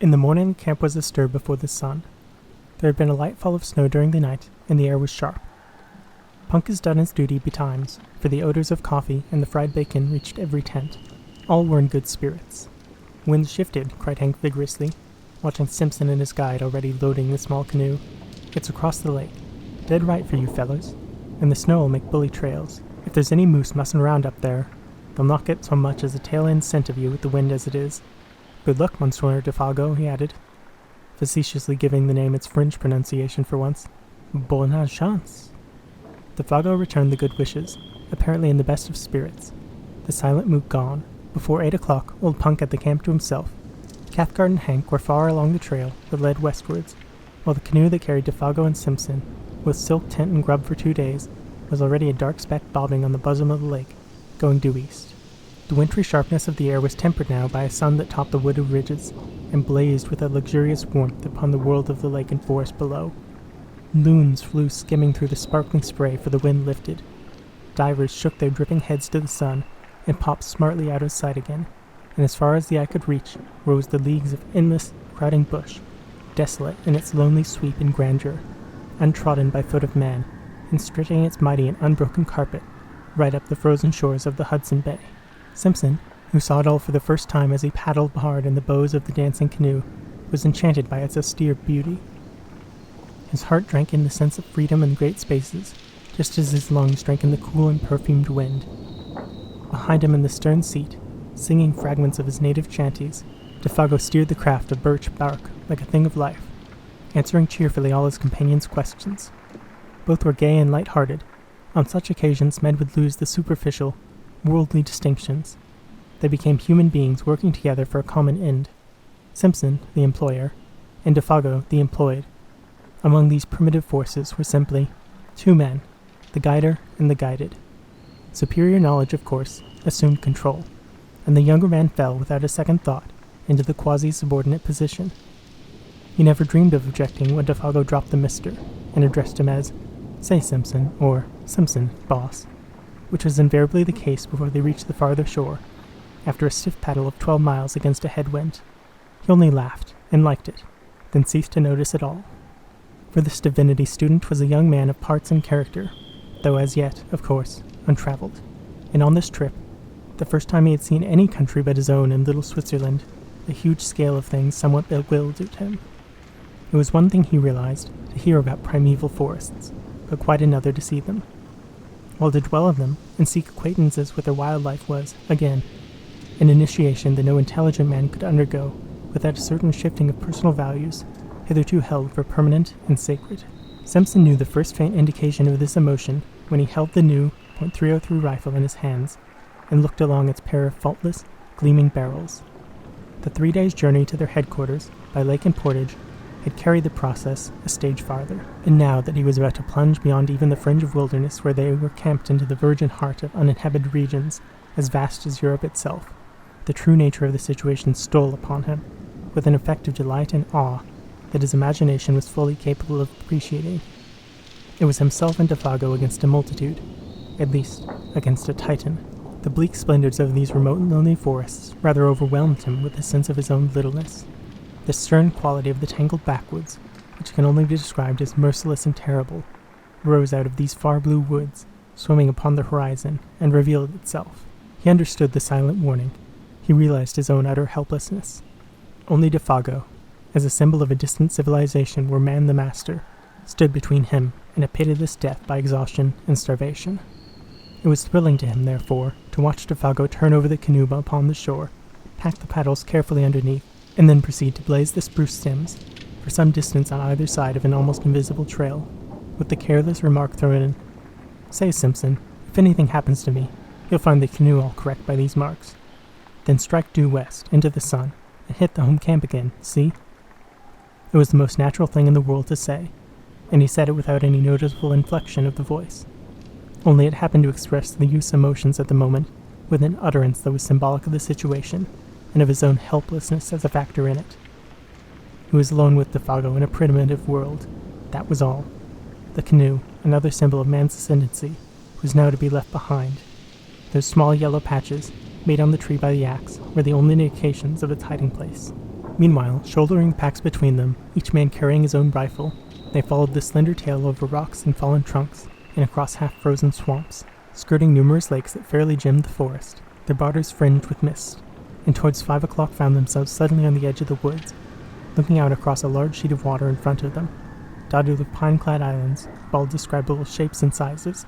In the morning, camp was astir before the sun. There had been a light fall of snow during the night, and the air was sharp. Punk has done his duty betimes, for the odors of coffee and the fried bacon reached every tent. All were in good spirits. "Wind shifted," cried Hank vigorously, watching Simpson and his guide already loading the small canoe. "It's across the lake. Dead right for you fellows. And the snow'll make bully trails. If there's any moose mussing around up there, they'll not get so much as a tail-end scent of you with the wind as it is. Good luck, Monsieur Defago," he added, facetiously giving the name its French pronunciation for once. "Bonne chance." Defago returned the good wishes, apparently in the best of spirits. The silent mood gone. Before 8 o'clock, old Punk had the camp to himself. Cathcart and Hank were far along the trail that led westwards, while the canoe that carried Defago and Simpson, with silk tent and grub for 2 days, was already a dark speck bobbing on the bosom of the lake, going due east. The wintry sharpness of the air was tempered now by a sun that topped the wooded ridges, and blazed with a luxurious warmth upon the world of the lake and forest below. Loons flew skimming through the sparkling spray, for the wind lifted. Divers shook their dripping heads to the sun, and popped smartly out of sight again, and as far as the eye could reach rose the leagues of endless, crowding bush, desolate in its lonely sweep and grandeur, untrodden by foot of man, and stretching its mighty and unbroken carpet right up the frozen shores of the Hudson Bay. Simpson, who saw it all for the first time as he paddled hard in the bows of the dancing canoe, was enchanted by its austere beauty. His heart drank in the sense of freedom and great spaces, just as his lungs drank in the cool and perfumed wind. Behind him in the stern seat, singing fragments of his native chanties, Defago steered the craft of birch bark like a thing of life, answering cheerfully all his companions' questions. Both were gay and light-hearted. On such occasions men would lose the superficial, worldly distinctions. They became human beings working together for a common end. Simpson, the employer, and Defago, the employed. Among these primitive forces were simply 2 men, the guider and the guided. Superior knowledge, of course, assumed control, and the younger man fell without a second thought into the quasi-subordinate position. He never dreamed of objecting when Defago dropped the mister and addressed him as, "Say, Simpson," or "Simpson, boss," which was invariably the case before they reached the farther shore, after a stiff paddle of 12 miles against a headwind. He only laughed, and liked it, then ceased to notice it all. For this divinity student was a young man of parts and character, though as yet, of course, untraveled. And on this trip, the first time he had seen any country but his own in little Switzerland, the huge scale of things somewhat bewildered him. It was one thing, he realized, to hear about primeval forests, but quite another to see them. While to dwell in them and seek acquaintances with their wildlife was, again, an initiation that no intelligent man could undergo without a certain shifting of personal values hitherto held for permanent and sacred. Simpson knew the first faint indication of this emotion when he held the new .303 rifle in his hands and looked along its pair of faultless, gleaming barrels. The 3 days' journey to their headquarters, by lake and portage, had carried the process a stage farther, and now that he was about to plunge beyond even the fringe of wilderness where they were camped into the virgin heart of uninhabited regions as vast as Europe itself, the true nature of the situation stole upon him, with an effect of delight and awe that his imagination was fully capable of appreciating. It was himself and Defago against a multitude, at least against a Titan. The bleak splendors of these remote and lonely forests rather overwhelmed him with a sense of his own littleness. The stern quality of the tangled backwoods, which can only be described as merciless and terrible, rose out of these far blue woods, swimming upon the horizon, and revealed itself. He understood the silent warning. He realized his own utter helplessness. Only Defago, as a symbol of a distant civilization where man the master, stood between him and a pitiless death by exhaustion and starvation. It was thrilling to him, therefore, to watch Defago turn over the canoe upon the shore, pack the paddles carefully underneath, and then proceed to blaze the spruce stems for some distance on either side of an almost invisible trail, with the careless remark thrown in, "Say, Simpson, if anything happens to me, you'll find the canoe all correct by these marks. Then strike due west, into the sun, and hit the home camp again, see?" It was the most natural thing in the world to say, and he said it without any noticeable inflection of the voice. Only it happened to express the youth's emotions at the moment with an utterance that was symbolic of the situation, and of his own helplessness as a factor in it. He was alone with Defago in a primitive world. That was all. The canoe, another symbol of man's ascendancy, was now to be left behind. Those small yellow patches, made on the tree by the axe, were the only indications of its hiding place. Meanwhile, shouldering packs between them, each man carrying his own rifle, they followed the slender tail over rocks and fallen trunks and across half-frozen swamps, skirting numerous lakes that fairly gemmed the forest, their borders fringed with mist, and towards 5 o'clock found themselves suddenly on the edge of the woods, looking out across a large sheet of water in front of them, dotted with pine-clad islands of all describable shapes and sizes.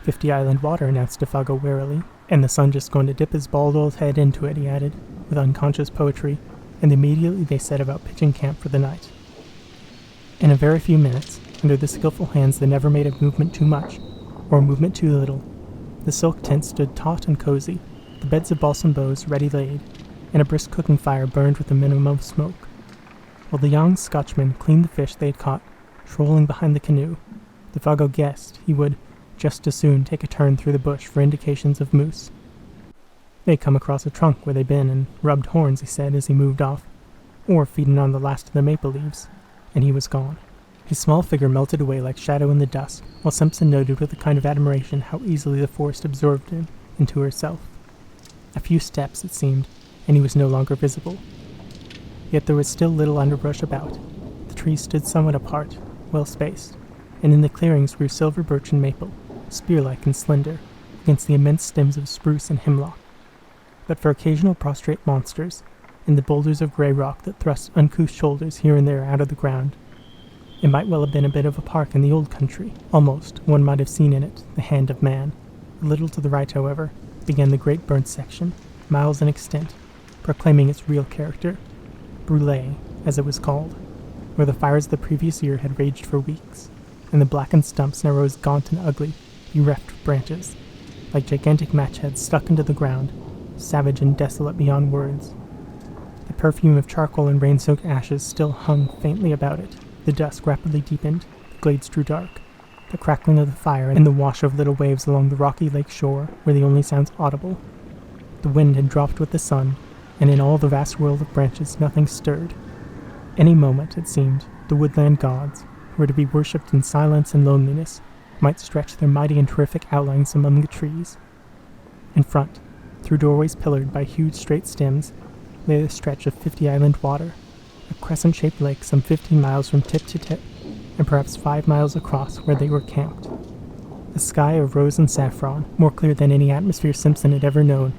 50 island water, announced Defago warily, and the sun just going to dip his bald old head into it, he added, with unconscious poetry, and immediately they set about pitching camp for the night. In a very few minutes, under the skillful hands that never made a movement too much, or a movement too little, the silk tent stood taut and cozy, the beds of balsam boughs ready laid, and a brisk cooking fire burned with a minimum of smoke. While the young Scotchman cleaned the fish they had caught, trolling behind the canoe, Defago guessed he would just as soon take a turn through the bush for indications of moose. They'd come across a trunk where they'd been and rubbed horns, he said as he moved off, or feeding on the last of the maple leaves, and he was gone. His small figure melted away like shadow in the dusk, while Simpson noted with a kind of admiration how easily the forest absorbed him into herself. A few steps, it seemed, and he was no longer visible. Yet there was still little underbrush about. The trees stood somewhat apart, well spaced, and in the clearings grew silver birch and maple, spear-like and slender, against the immense stems of spruce and hemlock. But for occasional prostrate monsters, in the boulders of grey rock that thrust uncouth shoulders here and there out of the ground, it might well have been a bit of a park in the old country. Almost, one might have seen in it the hand of man. A little to the right, however, began the great burnt section, miles in extent, proclaiming its real character, brûlé, as it was called, where the fires of the previous year had raged for weeks, and the blackened stumps now rose gaunt and ugly, bereft of branches, like gigantic match heads stuck into the ground, savage and desolate beyond words. The perfume of charcoal and rain-soaked ashes still hung faintly about it. The dusk rapidly deepened, the glades grew dark. The crackling of the fire and the wash of little waves along the rocky lake shore were the only sounds audible. The wind had dropped with the sun, and in all the vast world of branches nothing stirred. Any moment, it seemed, the woodland gods, who were to be worshipped in silence and loneliness, might stretch their mighty and terrific outlines among the trees. In front, through doorways pillared by huge straight stems, lay the stretch of 50 island water, a crescent-shaped lake some 15 miles from tip to tip, and perhaps 5 miles across where they were camped. The sky of rose and saffron, more clear than any atmosphere Simpson had ever known,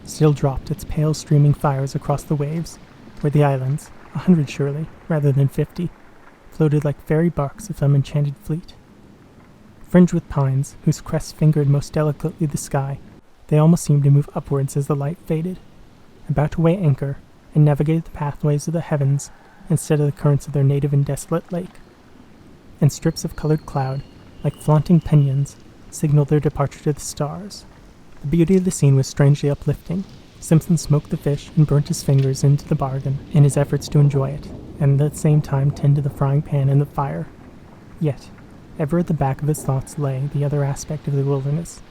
still dropped its pale streaming fires across the waves, where the islands, 100 surely, rather than 50, floated like fairy barks of some enchanted fleet. Fringed with pines, whose crests fingered most delicately the sky, they almost seemed to move upwards as the light faded, about to weigh anchor and navigate the pathways of the heavens instead of the currents of their native and desolate lake. And strips of colored cloud, like flaunting pinions, signaled their departure to the stars. The beauty of the scene was strangely uplifting. Simpson smoked the fish and burnt his fingers into the bargain in his efforts to enjoy it, and at the same time tend to the frying pan and the fire. Yet, ever at the back of his thoughts lay the other aspect of the wilderness,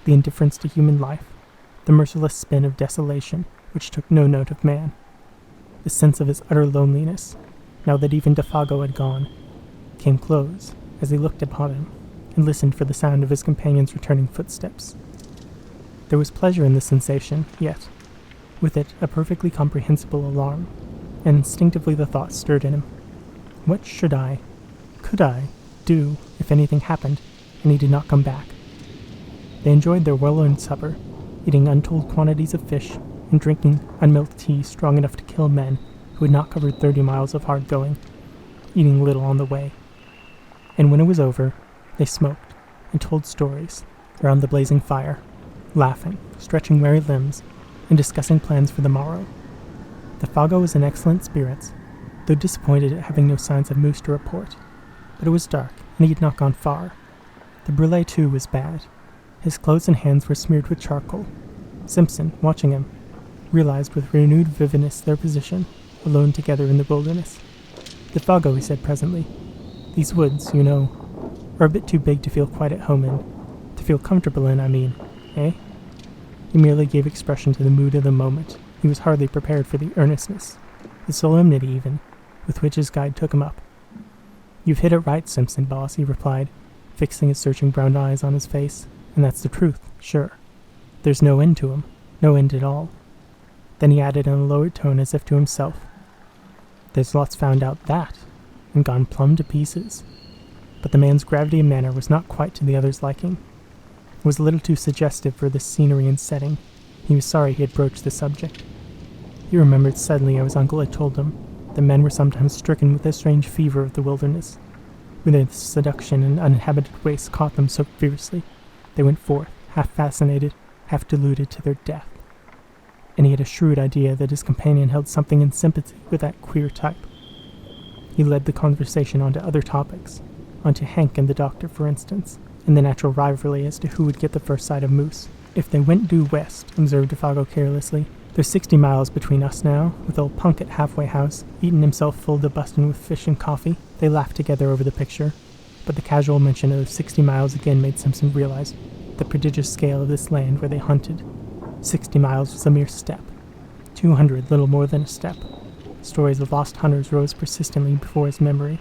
the indifference to human life, the merciless spin of desolation which took no note of man. The sense of his utter loneliness, now that even Defago had gone, came close as he looked upon him and listened for the sound of his companion's returning footsteps. There was pleasure in the sensation, yet, with it a perfectly comprehensible alarm, and instinctively the thought stirred in him. What could I, do if anything happened and he did not come back? They enjoyed their well-earned supper, eating untold quantities of fish and drinking unmilked tea strong enough to kill men who had not covered 30 miles of hard going, eating little on the way. And when it was over, they smoked and told stories around the blazing fire, laughing, stretching weary limbs, and discussing plans for the morrow. Defago was in excellent spirits, though disappointed at having no signs of moose to report. But it was dark, and he had not gone far. The brûlé, too, was bad. His clothes and hands were smeared with charcoal. Simpson, watching him, realized with renewed vividness their position, alone together in the wilderness. Defago, he said presently, these woods, you know, are a bit too big to feel quite at home in. To feel comfortable in, I mean, eh? He merely gave expression to the mood of the moment. He was hardly prepared for the earnestness, the solemnity even, with which his guide took him up. You've hit it right, Simpson, boss, he replied, fixing his searching brown eyes on his face. And that's the truth, sure. There's no end to 'em, no end at all. Then he added in a lowered tone as if to himself, "There's lots found out that, and gone plumb to pieces." But the man's gravity of manner was not quite to the other's liking. It was a little too suggestive for the scenery and setting. He was sorry he had broached the subject. He remembered suddenly how his uncle had told him that men were sometimes stricken with a strange fever of the wilderness. When the seduction and uninhabited wastes caught them so fiercely, they went forth, half fascinated, half deluded to their death. And he had a shrewd idea that his companion held something in sympathy with that queer type. He led the conversation onto other topics, onto Hank and the doctor, for instance, and the natural rivalry as to who would get the first sight of moose. "If they went due west," observed Defago carelessly, "there's 60 miles between us now, with old Punk at halfway house, eating himself full to bustin' with fish and coffee." They laughed together over the picture, but the casual mention of 60 miles again made Simpson realize the prodigious scale of this land where they hunted. 60 miles was a mere step. 200 little more than a step. Stories of lost hunters rose persistently before his memory.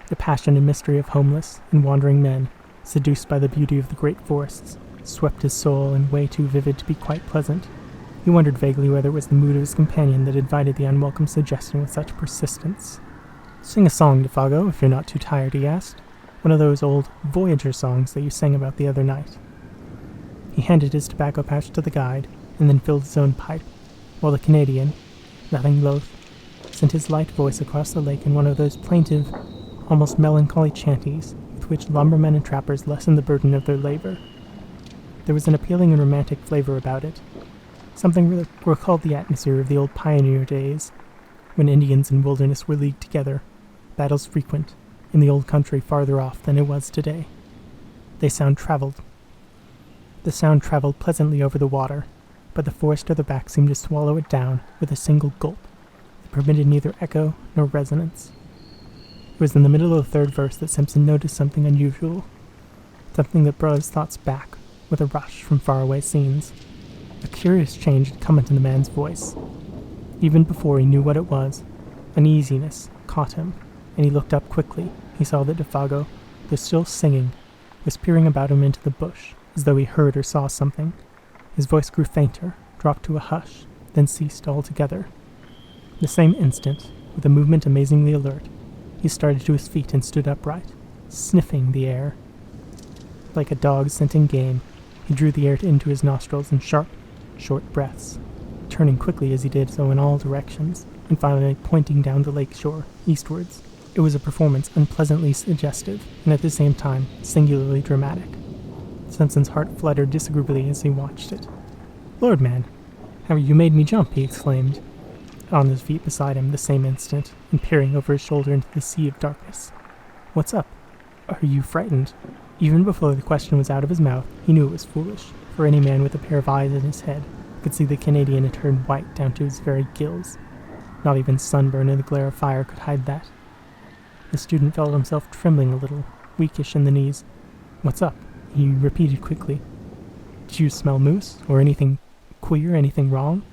The passion and mystery of homeless and wandering men, seduced by the beauty of the great forests, swept his soul in way too vivid to be quite pleasant. He wondered vaguely whether it was the mood of his companion that invited the unwelcome suggestion with such persistence. "Sing a song, Defago, if you're not too tired," he asked. "One of those old Voyager songs that you sang about the other night." He handed his tobacco pouch to the guide, and then filled his own pipe, while the Canadian, nothing loath, sent his light voice across the lake in one of those plaintive, almost melancholy chanties with which lumbermen and trappers lessen the burden of their labor. There was an appealing and romantic flavor about it. Something that recalled the atmosphere of the old pioneer days, when Indians and wilderness were leagued together, battles frequent, in the old country farther off than it was today. The sound traveled pleasantly over the water, but the forest at back seemed to swallow it down with a single gulp that permitted neither echo nor resonance. It was in the middle of the third verse that Simpson noticed something unusual, something that brought his thoughts back with a rush from faraway scenes. A curious change had come into the man's voice. Even before he knew what it was, uneasiness caught him, and he looked up quickly. He saw that Defago, though still singing, was peering about him into the bush, as though he heard or saw something. His voice grew fainter, dropped to a hush, then ceased altogether. The same instant, with a movement amazingly alert, he started to his feet and stood upright, sniffing the air. Like a dog scenting game, he drew the air into his nostrils in sharp, short breaths, turning quickly as he did so in all directions, and finally pointing down the lake shore, eastwards. It was a performance unpleasantly suggestive, and at the same time singularly dramatic. Simpson's heart fluttered disagreeably as he watched it. "Lord, man, how you made me jump!" he exclaimed, on his feet beside him the same instant, and peering over his shoulder into the sea of darkness. "What's up? Are you frightened?" Even before the question was out of his mouth, he knew it was foolish, for any man with a pair of eyes in his head could see the Canadian had turned white down to his very gills. Not even sunburn in the glare of fire could hide that. The student felt himself trembling a little, weakish in the knees. "What's up?" he repeated quickly. "Did you smell moose, or anything queer, anything wrong?"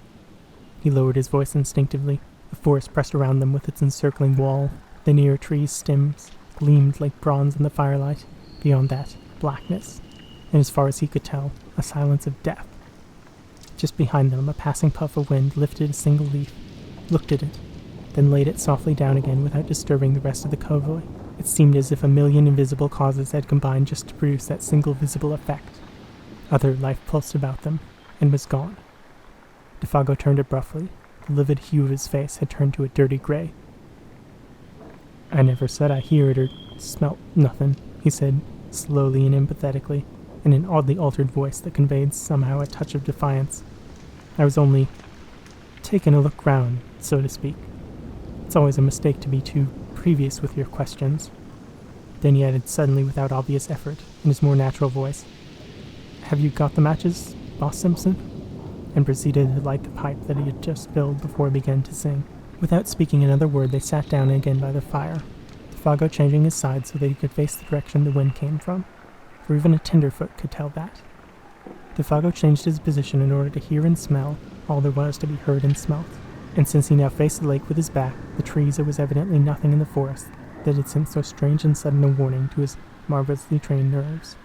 He lowered his voice instinctively. The forest pressed around them with its encircling wall. The near trees' stems gleamed like bronze in the firelight. Beyond that, blackness, and as far as he could tell, a silence of death. Just behind them, a passing puff of wind lifted a single leaf, looked at it, then laid it softly down again without disturbing the rest of the convoy. It seemed as if a million invisible causes had combined just to produce that single visible effect. Other life pulsed about them, and was gone. Defago turned abruptly. The livid hue of his face had turned to a dirty gray. "I never said I heard or smelt nothin'," he said, slowly and empathetically, in an oddly altered voice that conveyed somehow a touch of defiance. "I was only taking a look round, so to speak. It's always a mistake to be too previous with your questions." Then he added suddenly, without obvious effort, in his more natural voice, "Have you got the matches, Boss Simpson?" and proceeded to light the pipe that he had just filled before he began to sing. Without speaking another word, they sat down again by the fire, Defago changing his side so that he could face the direction the wind came from, for even a tenderfoot could tell that. Defago changed his position in order to hear and smell all there was to be heard and smelt, and since he now faced the lake with his back, the trees, there was evidently nothing in the forest that had sent so strange and sudden a warning to his marvelously trained nerves.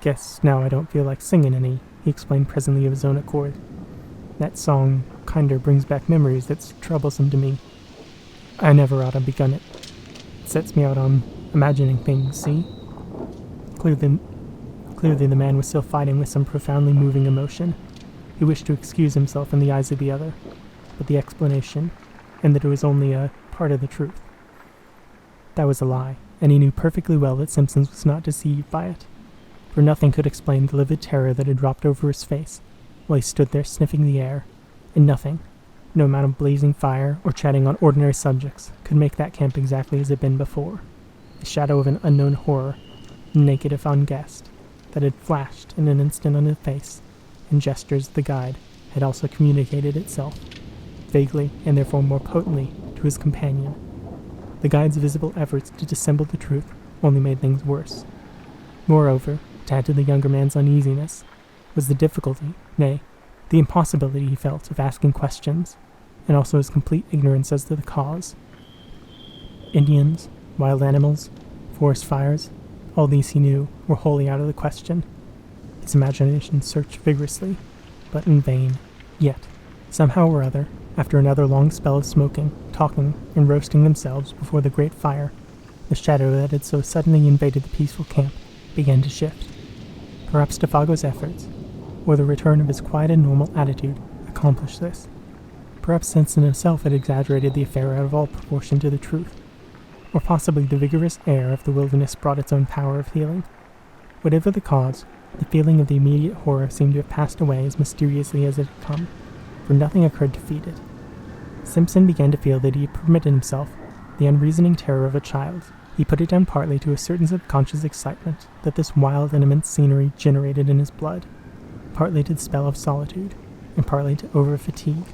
"Guess now I don't feel like singing any," he explained presently of his own accord. That song kinder brings back memories that's troublesome to me. I never ought to begun it. It sets me out on imagining things, see? Clearly the man was still fighting with some profoundly moving emotion. He wished to excuse himself in the eyes of the other, but the explanation, and that it was only a part of the truth. That was a lie, and he knew perfectly well that Simpson was not deceived by it, for nothing could explain the livid terror that had dropped over his face while he stood there sniffing the air, and nothing, no amount of blazing fire or chatting on ordinary subjects, could make that camp exactly as it had been before. The shadow of an unknown horror, naked if unguessed, that had flashed in an instant on his face, and gestures of the guide had also communicated itself, vaguely and therefore more potently, to his companion. The guide's visible efforts to dissemble the truth only made things worse. Moreover, to add to the younger man's uneasiness, was the difficulty, nay, the impossibility he felt of asking questions, and also his complete ignorance as to the cause. Indians, wild animals, forest fires, all these he knew were wholly out of the question. His imagination searched vigorously, but in vain. Yet, somehow or other, after another long spell of smoking, talking, and roasting themselves before the great fire, the shadow that had so suddenly invaded the peaceful camp began to shift. Perhaps Defago's efforts, or the return of his quiet and normal attitude, accomplished this. Perhaps Simpson himself had exaggerated the affair out of all proportion to the truth, or possibly the vigorous air of the wilderness brought its own power of healing. Whatever the cause, the feeling of the immediate horror seemed to have passed away as mysteriously as it had come, for nothing occurred to feed it. Simpson began to feel that he had permitted himself the unreasoning terror of a child. He put it down partly to a certain subconscious excitement that this wild and immense scenery generated in his blood, partly to the spell of solitude, and partly to over-fatigue.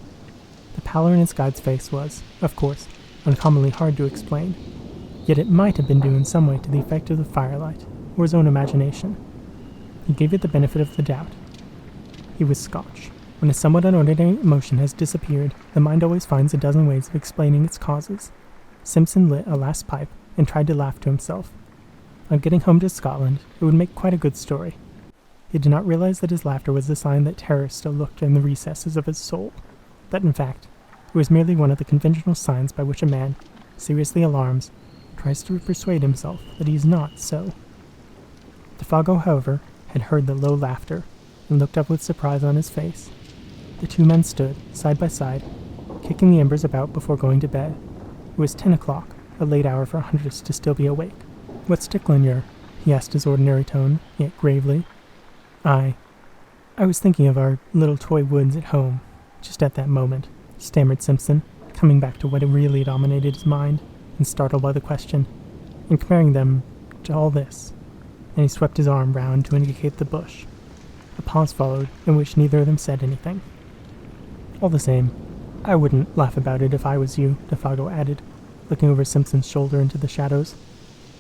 The pallor in his guide's face was, of course, uncommonly hard to explain, yet it might have been due in some way to the effect of the firelight, or his own imagination. He gave it the benefit of the doubt. He was Scotch. When a somewhat unordinary emotion has disappeared, the mind always finds a dozen ways of explaining its causes. Simpson lit a last pipe and tried to laugh to himself. On getting home to Scotland, it would make quite a good story. He did not realize that his laughter was a sign that terror still lurked in the recesses of his soul, that in fact, it was merely one of the conventional signs by which a man, seriously alarmed, tries to persuade himself that he is not so. Defago, however, had heard the low laughter, and looked up with surprise on his face. The two men stood, side by side, kicking the embers about before going to bed. It was 10 o'clock, a late hour for hunters to still be awake. "What's tickling yer?" he asked his ordinary tone, yet gravely. I was thinking of our little toy woods at home, just at that moment," stammered Simpson, coming back to what really dominated his mind, and startled by the question, "and comparing them to all this," and he swept his arm round to indicate the bush. A pause followed, in which neither of them said anything. "All the same, I wouldn't laugh about it if I was you," Defago added, looking over Simpson's shoulder into the shadows.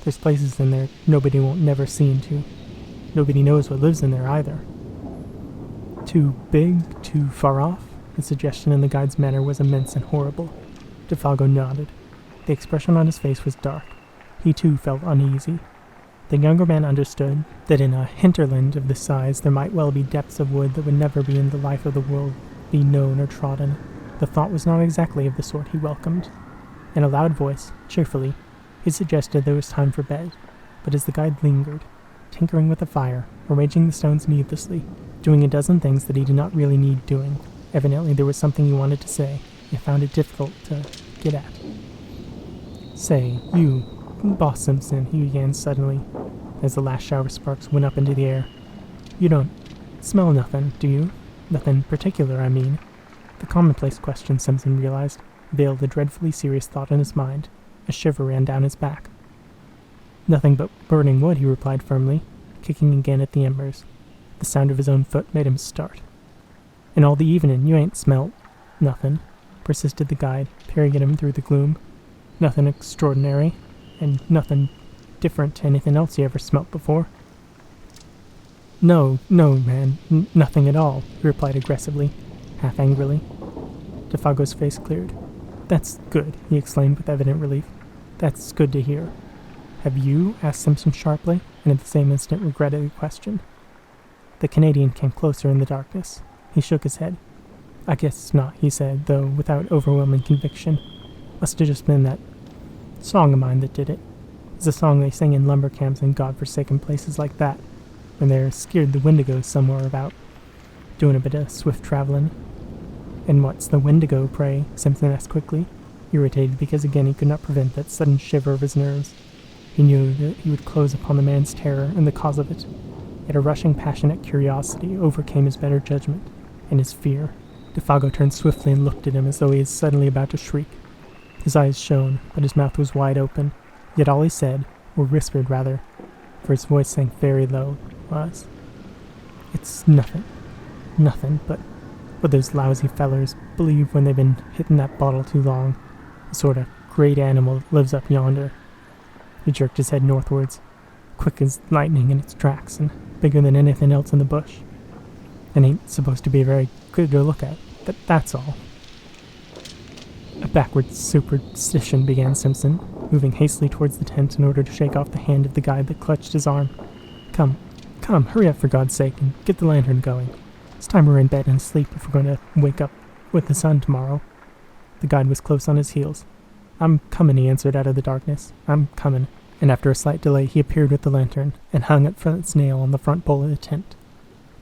"There's places in there nobody won't never see into. Nobody knows what lives in there either." "Too big, too far off?" The suggestion in the guide's manner was immense and horrible. Defago nodded. The expression on his face was dark. He too felt uneasy. The younger man understood that in a hinterland of this size there might well be depths of wood that would never be in the life of the world be known or trodden. The thought was not exactly of the sort he welcomed. In a loud voice, cheerfully, he suggested there was time for bed, but as the guide lingered, tinkering with the fire, arranging the stones needlessly, doing a dozen things that he did not really need doing, evidently there was something he wanted to say, yet found it difficult to get at. "Say, you, Boss Simpson," he began suddenly, as the last shower of sparks went up into the air. "You don't smell nothing, do you? Nothing particular, I mean." The commonplace question, Simpson realized, veiled a dreadfully serious thought in his mind. A shiver ran down his back. "Nothing but burning wood," he replied firmly, kicking again at the embers. The sound of his own foot made him start. "And all the evening you ain't smelt nothing," persisted the guide, peering at him through the gloom. "Nothing extraordinary, and nothing different to anything else you ever smelt before?" No, man, nothing at all," he replied aggressively, half angrily. Defago's face cleared. "That's good," he exclaimed with evident relief. "That's good to hear." "Have you?" asked Simpson sharply, and at the same instant regretted the question. The Canadian came closer in the darkness. He shook his head. I guess not, he said, though without overwhelming conviction. Must have just been that song of mine that did it. It's a song they sing in lumber camps and godforsaken places like that, when they're scared the Wendigos somewhere about, doing a bit of swift traveling. And what's the Wendigo, pray? Simpson asked quickly, irritated because again he could not prevent that sudden shiver of his nerves. He knew that he would close upon the man's terror and the cause of it. Yet a rushing passionate curiosity overcame his better judgment and his fear. Defago turned swiftly and looked at him as though he was suddenly about to shriek. His eyes shone, but his mouth was wide open, yet all he said, or whispered rather, for his voice sank very low, was, "It's nothing. Nothing, but what those lousy fellers believe when they've been hitting that bottle too long. A sort of great animal that lives up yonder." He jerked his head northwards, quick as lightning in its tracks, and bigger than anything else in the bush. And ain't supposed to be very good to look at, that's all. "A backward superstition," began Simpson, moving hastily towards the tent in order to shake off the hand of the guide that clutched his arm. Come, hurry up for God's sake, and get the lantern going. It's time we're in bed and asleep if we're going to wake up with the sun tomorrow." The guide was close on his heels. "I'm coming," he answered out of the darkness. "I'm coming." And after a slight delay he appeared with the lantern, and hung it from its nail on the front pole of the tent.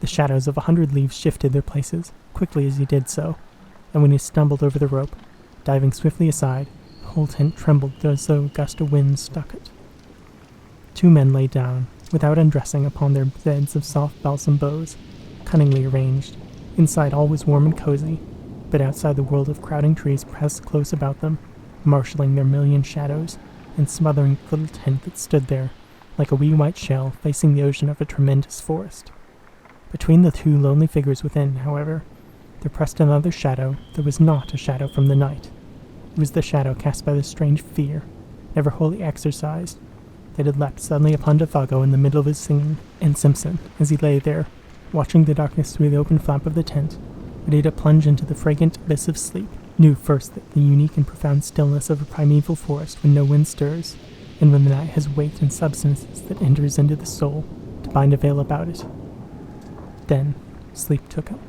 The shadows of 100 leaves shifted their places, quickly as he did so, and when he stumbled over the rope, diving swiftly aside, the whole tent trembled as though a gust of wind struck it. 2 men lay down, without undressing, upon their beds of soft balsam boughs, cunningly arranged. Inside all was warm and cozy, but outside the world of crowding trees pressed close about them, marshalling their million shadows, and smothering the little tent that stood there, like a wee white shell facing the ocean of a tremendous forest. Between the 2 lonely figures within, however, there pressed another shadow that was not a shadow from the night. It was the shadow cast by the strange fear, never wholly exorcised, that had leapt suddenly upon Defago in the middle of his singing, and Simpson, as he lay there, watching the darkness through the open flap of the tent, ready to plunge into the fragrant abyss of sleep, knew first that the unique and profound stillness of a primeval forest when no wind stirs, and when the night has weight and substances that enters into the soul to bind a veil about it. Then sleep took him.